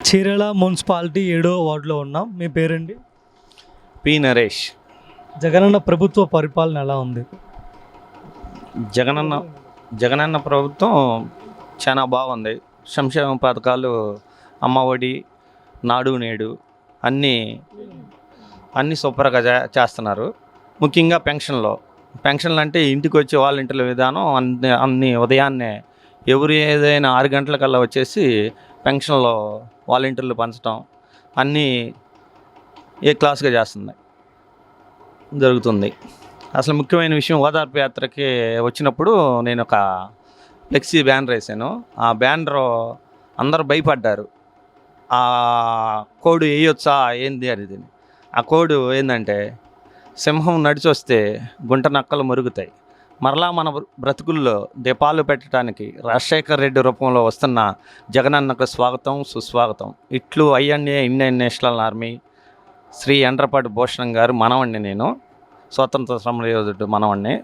Chirala municipality 7వ వార్డులో ఉన్నాం. మీ పేరండి? పి నరేష్. జగనన్న ప్రభుత్వ పరిపాలన ఎలా ఉంది? జగనన్న ప్రభుత్వం చాలా బాగుంది. సంక్షేమ పథకాలు, అమ్మఒడి, నాడు నేడు అన్నీ సూపర్గా చేస్తున్నారు. ముఖ్యంగా పెన్షన్లు అంటే ఇంటికి వచ్చి వాలంటీర్ల విధానం అన్ని ఉదయాన్నే ఎవరు ఏదైనా 6 గంటలకల్లా వచ్చేసి పెన్షన్లో వాలంటీర్లు పంచడం అన్నీ ఏ క్లాస్గా జరుగుతుంది. అసలు ముఖ్యమైన విషయం, ఓదార్పు యాత్రకి వచ్చినప్పుడు నేను ఒక ఫ్లెక్సీ బ్యానర్ వేసాను. ఆ బ్యానర్ అందరూ భయపడ్డారు. ఆ కోడ్ వేయొచ్చా ఏంది అనేది. ఆ కోడ్ ఏంటంటే, సింహం నడిచొస్తే గుంట నక్కలు మరుగుతాయి, మరలా మన బ్రతుకుల్లో దీపాలు పెట్టడానికి రాజశేఖర్ రెడ్డి రూపంలో వస్తున్న జగనన్నకు స్వాగతం సుస్వాగతం. ఇట్లు INA Indian National Army Shri Endrapati Bhushanam గారు మనవణ్ణి. నేను స్వాతంత్ర సమరయోధుడు మనవణ్ణి.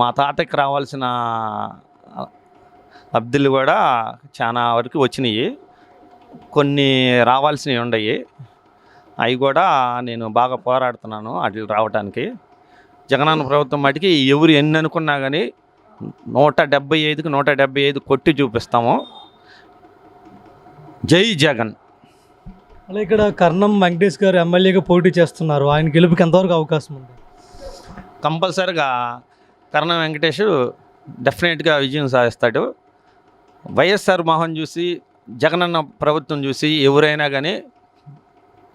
మా తాతకి రావాల్సిన లబ్ధులు కూడా చాలా వరకు వచ్చినాయి, కొన్ని రావాల్సినవి ఉన్నాయి. అవి కూడా నేను బాగా పోరాడుతున్నాను అట్లా రావడానికి. జగనన్న ప్రభుత్వం మటుకి ఎవరు ఎన్ని అనుకున్నా కానీ 175కి 175 కొట్టి చూపిస్తాము. జై జగన్. అలా ఇక్కడ కర్ణం వెంకటేష్ గారు ఎమ్మెల్యేగా పోటీ చేస్తున్నారు. ఆయన గెలుపుకి ఎంతవరకు అవకాశం ఉంది? కంపల్సరిగా కర్ణం వెంకటేష్ డెఫినెట్గా విజయం సాధిస్తాడు. వైఎస్ఆర్ మోహన్ చూసి, జగనన్న ప్రభుత్వం చూసి ఎవరైనా కానీ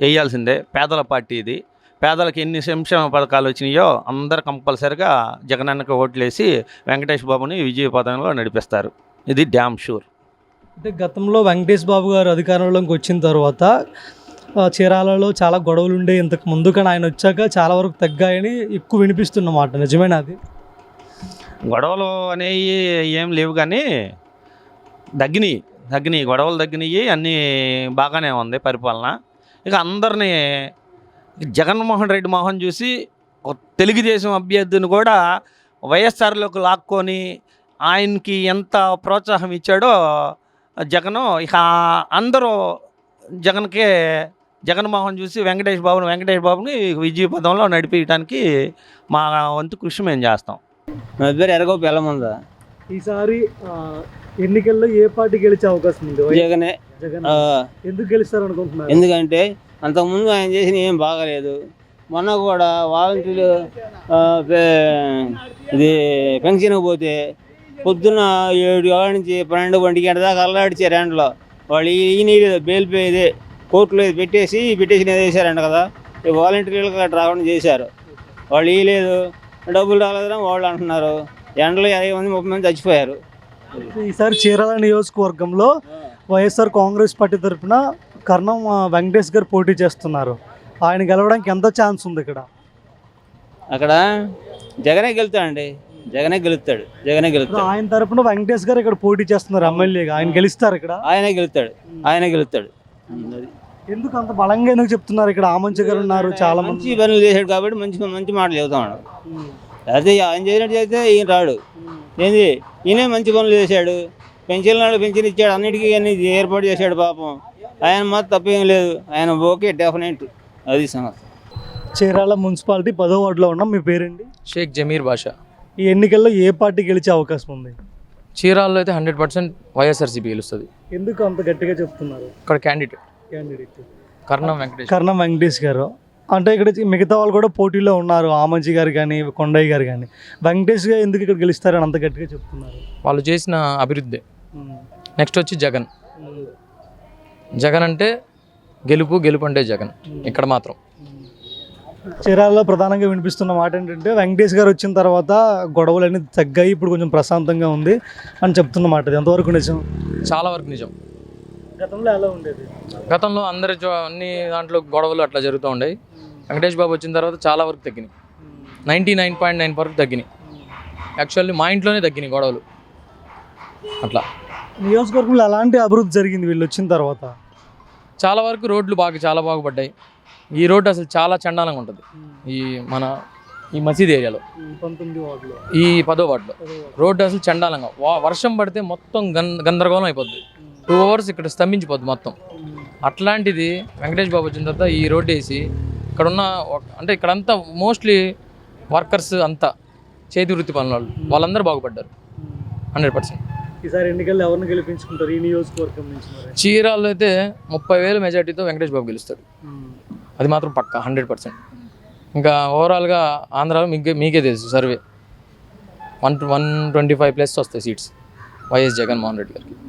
వేయాల్సిందే. పేదల పార్టీ ఇది. పేదలకు ఎన్ని సంక్షేమ పథకాలు వచ్చినాయో అందరు కంపల్సరిగా జగనన్నకు ఓట్లేసి వెంకటేష్ బాబుని విజయ పదంలో నడిపిస్తారు. ఇది డ్యామ్ షూర్. అంటే గతంలో వెంకటేష్ బాబు గారు అధికారంలోకి వచ్చిన తర్వాత చీరాలలో చాలా గొడవలు ఉండే ఇంతకు ముందు, కానీ ఆయన వచ్చాక చాలా వరకు తగ్గాయని ఎక్కువ వినిపిస్తున్నమాట. నిజమేనా అది? గొడవలు అనేవి ఏం లేవు కానీ తగ్గినాయి, గొడవలు తగ్గినాయి, అన్నీ బాగానే ఉంది పరిపాలన. ఇక అందరినీ జగన్మోహన్ రెడ్డి మోహన్ చూసి తెలుగుదేశం అభ్యర్థిని కూడా వైఎస్ఆర్లోకి లాక్కొని ఆయనకి ఎంత ప్రోత్సాహం ఇచ్చాడో జగను, ఇక అందరూ జగన్మోహన్ చూసి వెంకటేష్ బాబుని విజయ పదంలో నడిపించడానికి మా వంతు కృషి మేము చేస్తాం. నా పేరు ఎరగోపు ఎల్లముందా. ఈసారి ఎన్నికల్లో ఏ పార్టీ గెలిచే అవకాశం ఉంది? జగనే. ఎందుకు గెలుస్తారు అనుకుంటున్నారు? ఎందుకంటే అంతకుముందు ఆయన చేసిన ఏం బాగలేదు. మొన్న కూడా వాలంటీర్లు ఇది పెన్షన్ పోతే పొద్దున్న 7 గంటల నుంచి 12 గంటల దాకా అల్లాడిచారు ఎండలో. వాళ్ళు ఈయన బెయిల్ ఇదే కోర్టులో పెట్టేసి వేసారంట కదా. ఈ వాలంటీర్లకు రాకుండా చేశారు. వాళ్ళు ఇవ్వలేదు, డబ్బులు రాలేదని వాళ్ళు అంటున్నారు. ఎండలో 20 మంది 30 మంది చచ్చిపోయారు. ఈసారి చీరాల నియోజకవర్గంలో వైఎస్ఆర్ కాంగ్రెస్ పార్టీ తరఫున కర్ణం వెంకటేష్ గారు పోటీ చేస్తున్నారు. ఆయన గెలవడానికి ఎంత ఛాన్స్ ఉంది ఇక్కడ? అక్కడ జగనే గెలుస్తాడు. ఆయన తరఫున వెంకటేష్ గారు ఇక్కడ పోటీ చేస్తున్నారు ఎమ్మెల్యేగా. ఆయన గెలుస్తారు ఇక్కడ? ఆయనే గెలుస్తాడు. ఎందుకు అంత బలంగా ఎందుకు చెప్తున్నారు? ఇక్కడ ఆమంచి గారు ఉన్నారు, చాలా మంచి పనులు చేశాడు కాబట్టి మంచి మాటలు చెబుతాడు. అదే ఆయన చేసినట్టు చేస్తే ఈయన రాడు. ఏంది, ఈయనే మంచి పనులు చేశాడు. పెన్షన్ ఇచ్చాడు, అన్నిటికీ అన్ని ఏర్పాటు చేశాడు. పాపం ఆయన మాత్రం తప్పేం లేదు. ఆయన ఓకే, డెఫినెట్. అది సమస్య. చీరాల మున్సిపాలిటీ 10వ వార్డులో ఉన్నాం. మీ పేరండి? షేక్ జమీర్ బాషా. ఈ ఎన్నికల్లో ఏ పార్టీ గెలిచే అవకాశం ఉంది? చీరాల్లో అయితే 100% వైఎస్ఆర్సీపీ గెలుస్తుంది. ఎందుకు అంత గట్టిగా చెప్తున్నారు? ఇక్కడ క్యాండిడేట్ కర్ణం వెంకటేష్ గారు. అంటే ఇక్కడ మిగతా వాళ్ళు కూడా పోటీలో ఉన్నారు, ఆమంచి గారు కానీ కొండయ్య గారు కానీ. వెంకటేష్ గారు ఎందుకు ఇక్కడ గెలుస్తారని అంత గట్టిగా చెప్తున్నారు? వాళ్ళు చేసిన అభివృద్ధి. నెక్స్ట్ వచ్చి జగన్ అంటే గెలుపు అంటే జగన్. ఇక్కడ మాత్రం చీరాలలో ప్రధానంగా వినిపిస్తున్న మాట ఏంటంటే, వెంకటేష్ గారు వచ్చిన తర్వాత గొడవలు అన్నీ తగ్గాయి, ఇప్పుడు కొంచెం ప్రశాంతంగా ఉంది అని చెప్తున్న మాట. ఎంతవరకు నిజం? చాలా వరకు నిజం. గతంలో ఎలా ఉండేది? గతంలో అన్ని దాంట్లో గొడవలు అట్లా జరుగుతూ ఉండేవి. వెంకటేష్ బాబు వచ్చిన తర్వాత చాలా వరకు తగ్గినాయి. 99.9 వరకు తగ్గినాయి. యాక్చువల్లీ మా ఇంట్లోనే తగ్గినాయి గొడవలు. అట్లా నియోజకవర్గంలో ఎలాంటి అభివృద్ధి జరిగింది వీళ్ళు వచ్చిన తర్వాత? చాలా వరకు రోడ్లు చాలా బాగుపడ్డాయి. ఈ రోడ్డు అసలు చాలా చండాలంగా ఉంటుంది. ఈ మసీద్ ఏరియాలో 19వ వార్డులో, ఈ 10వ వార్డులో రోడ్డు అసలు చండాలంగా వర్షం పడితే మొత్తం గందరగోళం అయిపోద్ది. 2 hours ఇక్కడ స్తంభించిపోద్ది మొత్తం. అట్లాంటిది వెంకటేష్ బాబు వచ్చిన తర్వాత ఈ రోడ్డు వేసి ఇక్కడున్న అంటే ఇక్కడంతా మోస్ట్లీ వర్కర్స్ అంతా చేతి వృత్తి పనుల వాళ్ళు వాళ్ళందరూ బాగుపడ్డారు 100%. ఈసారి ఎన్నికల్లో ఎవరిని గెలిపించుకుంటారు ఈ నియోజకవర్గం నుంచి మరి? చీరాల్లో అయితే 30,000 మెజార్టీతో వెంకటేష్ బాబు గెలుస్తాడు, అది మాత్రం పక్కా 100%. ఇంకా ఓవరాల్గా ఆంధ్రాలో మీకే తెలుసు సర్వే 125+ వస్తాయి సీట్స్ వైఎస్ జగన్మోహన్ రెడ్డి గారికి.